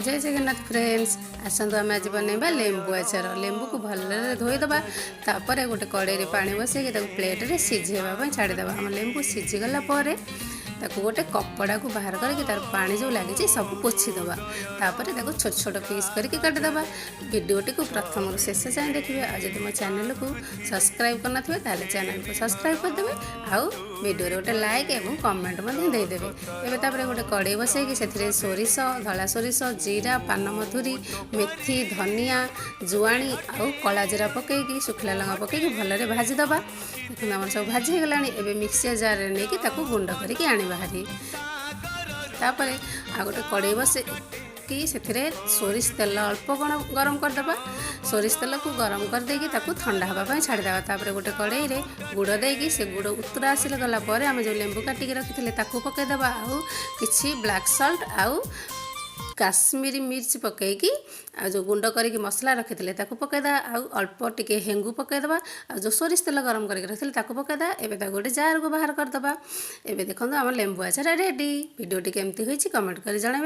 जय जगन्नाथ फ्रेंड्स आसतु आम आज बनवा लेंबू आचार। लेंबू को भल धोईदे तापर गोटे कड़े पानी बसैक प्लेट सिझेवाई छाड़ीदे। आम लेंबू सिझीगला गोटे कपड़ा को बाहर करके तार पानी जो लगी सब पोछीदे। तापर छोट छोट पीस करके काटिदे। वीडियोटी को प्रथम शेष जाए देखिए। आज मो चैनल को सब्सक्राइब करना चैनल को सब्सक्राइब करदे। आउ वीडियो गोटे लाइक और कमेंट देदेवे। एवं गोटे कड़े बसैक से सोरिष धला सोरिष जीरा पानमधुरी मेथी धनिया जुआणी आउ कला जीरा पकईकी शुखला लंगा पकईकी भलरे भाजीदे। देखते आम सब भाजी गला। एवं मिक्सर जार नहीं कि गुंड करके आने बाहरी। तापर आ गोटे कड़े बसे कि से सोरिष तेल अल्प गरम करदे। सोरिष तेल को गरम करदे ठंडा हाँवाई छाड़ीदे। तापर गोटे कड़े गुड़ देकी से गुड़ उतरा आसिले गला आम जो लेंबू काटिक रखी पकईदे। आउ कि ब्लैक सल्ट आउ काश्मीरी मिर्च पकईकी जो गुंड करके मसला रखी पकईदे। आउ अल्प टिके हेंगू पकईदे। आ जो सोरिष तेल गरम करके रखी पकईदे। एवं गोटे जार को बाहर करदे। एवं देखो आम लेंबू आचार रेडी। वीडियोटी केमती होईची कमेंट कर जणाइबे।